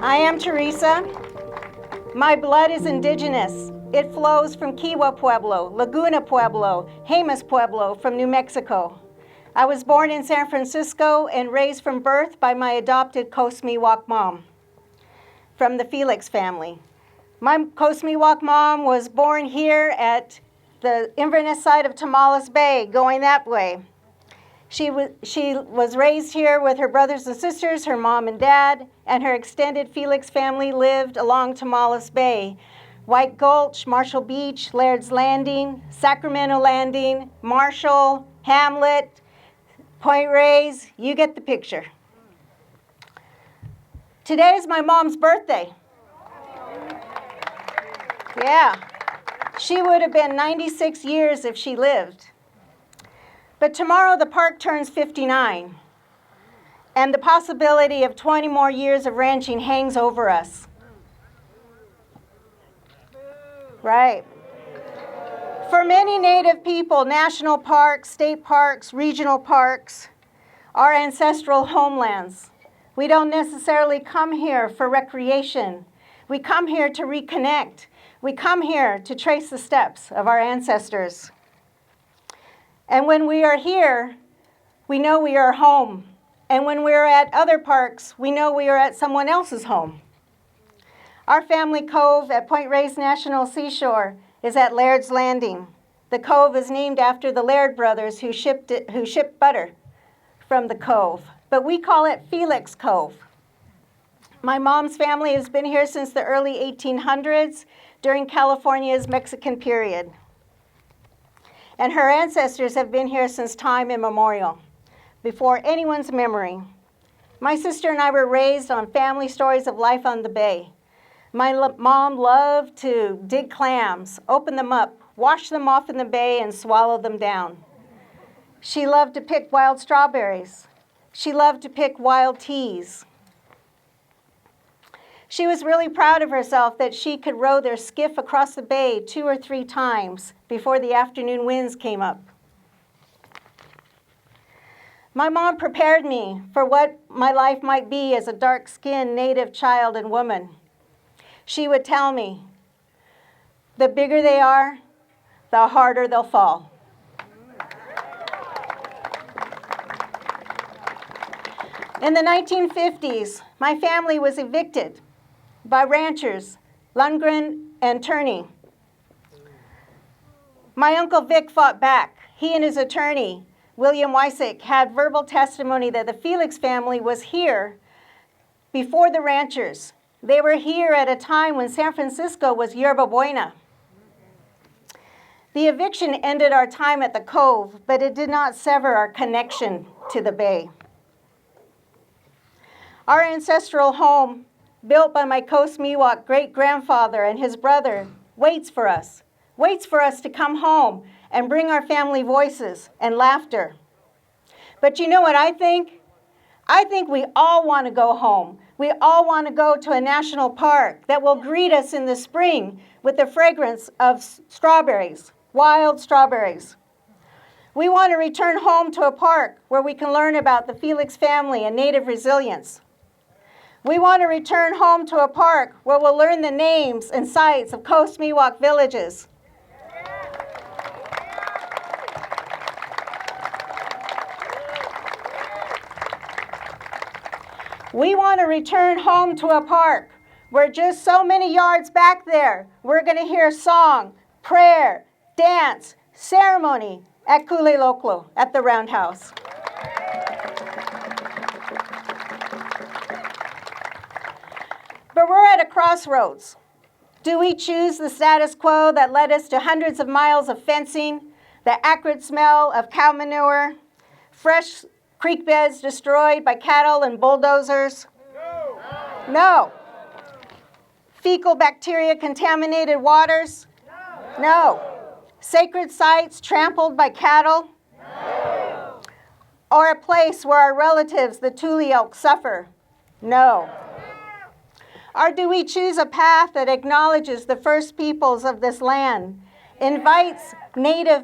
I am Theresa. My blood is indigenous. It flows from Kiowa Pueblo, Laguna Pueblo, Jemez Pueblo from New Mexico. I was born in San Francisco and raised from birth by my adopted Coast Miwok mom from the Felix family. My Coast Miwok mom was born here at the Inverness side of Tomales Bay, going that way. She was raised here with her brothers and sisters, her mom and dad, and her extended Felix family lived along Tomales Bay. White Gulch, Marshall Beach, Laird's Landing, Sacramento Landing, Marshall, Hamlet, Point Reyes, you get the picture. Today is my mom's birthday. Yeah, she would have been 96 years if she lived. But tomorrow the park turns 59, and the possibility of 20 more years of ranching hangs over us. Right. For many Native people, national parks, state parks, regional parks are ancestral homelands. We don't necessarily come here for recreation. We come here to reconnect. We come here to trace the steps of our ancestors. And when we are here, we know we are home. And when we are at other parks, we know we are at someone else's home. Our family cove at Point Reyes National Seashore is at Laird's Landing. The cove is named after the Laird brothers who shipped butter from the cove. But we call it Felix Cove. My mom's family has been here since the early 1800s during California's Mexican period. And her ancestors have been here since time immemorial, before anyone's memory. My sister and I were raised on family stories of life on the bay. My mom loved to dig clams, open them up, wash them off in the bay, and swallow them down. She loved to pick wild strawberries. She loved to pick wild teas. She was really proud of herself that she could row their skiff across the bay 2 or 3 times before the afternoon winds came up. My mom prepared me for what my life might be as a dark-skinned Native child and woman. She would tell me, the bigger they are, the harder they'll fall. In the 1950s, my family was evicted by ranchers Lundgren and Turney. My Uncle Vic fought back. He and his attorney, William Wysick, had verbal testimony that the Felix family was here before the ranchers. They were here at a time when San Francisco was Yerba Buena. The eviction ended our time at the cove, but it did not sever our connection to the bay. Our ancestral home, built by my Coast Miwok great-grandfather and his brother, waits for us to come home and bring our family voices and laughter. But you know what I think? I think we all want to go home. We all want to go to a national park that will greet us in the spring with the fragrance of strawberries, wild strawberries. We want to return home to a park where we can learn about the Felix family and Native resilience. We want to return home to a park where we'll learn the names and sites of Coast Miwok villages. We want to return home to a park where just so many yards back there, we're going to hear song, prayer, dance, ceremony at Kuleloklo at the Roundhouse. But we're at a crossroads. Do we choose the status quo that led us to hundreds of miles of fencing, the acrid smell of cow manure, fresh creek beds destroyed by cattle and bulldozers? No. Fecal bacteria contaminated waters? No. Sacred sites trampled by cattle? No. Or a place where our relatives, the Tule elk, suffer? No. Or do we choose a path that acknowledges the first peoples of this land, invites Native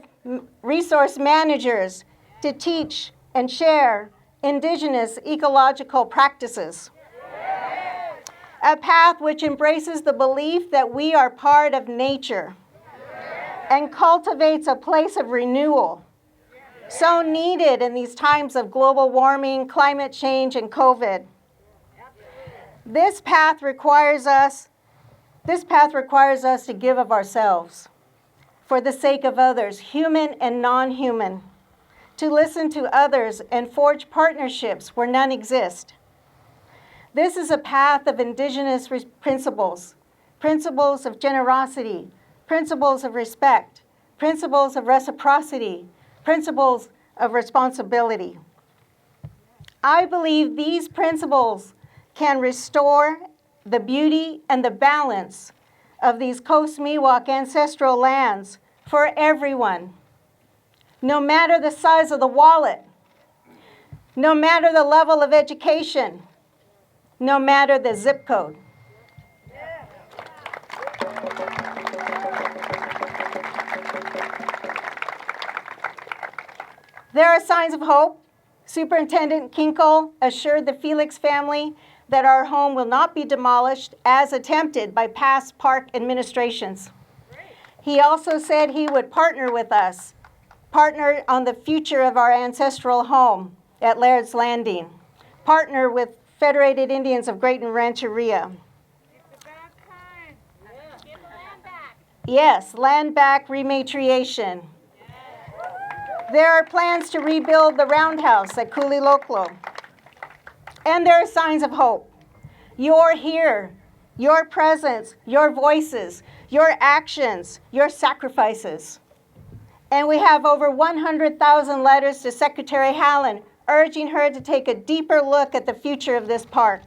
resource managers to teach and share indigenous ecological practices? A path which embraces the belief that we are part of nature and cultivates a place of renewal, so needed in these times of global warming, climate change, and COVID. This path requires us to give of ourselves for the sake of others, human and non-human, to listen to others and forge partnerships where none exist. This is a path of indigenous principles, principles of generosity, principles of respect, principles of reciprocity, principles of responsibility. I believe these principles can restore the beauty and the balance of these Coast Miwok ancestral lands for everyone, no matter the size of the wallet, no matter the level of education, no matter the zip code. There are signs of hope. Superintendent Kinkle assured the Felix family that our home will not be demolished as attempted by past park administrations. He also said he would partner with us, partner on the future of our ancestral home at Laird's Landing, partner with Federated Indians of Great and Rancheria. Yes, land back rematriation. There are plans to rebuild the roundhouse at Kuliloklo. And there are signs of hope. You're here. Your presence, your voices, your actions, your sacrifices. And we have over 100,000 letters to Secretary Harlan urging her to take a deeper look at the future of this park.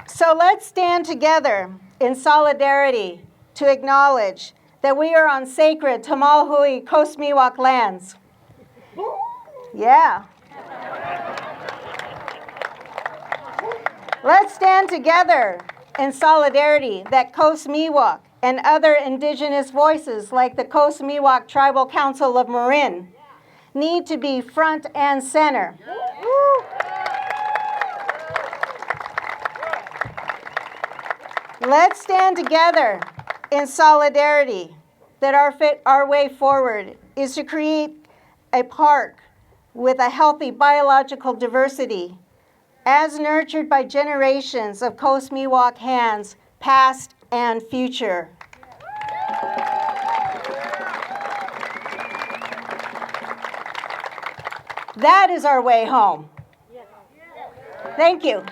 So let's stand together in solidarity to acknowledge that we are on sacred Tamalhui Coast Miwok lands. Yeah. Let's stand together in solidarity that Coast Miwok and other indigenous voices like the Coast Miwok Tribal Council of Marin need to be front and center. Let's stand together in solidarity that our way forward is to create a park with a healthy biological diversity as nurtured by generations of Coast Miwok hands, past and future. That is our way home. Thank you.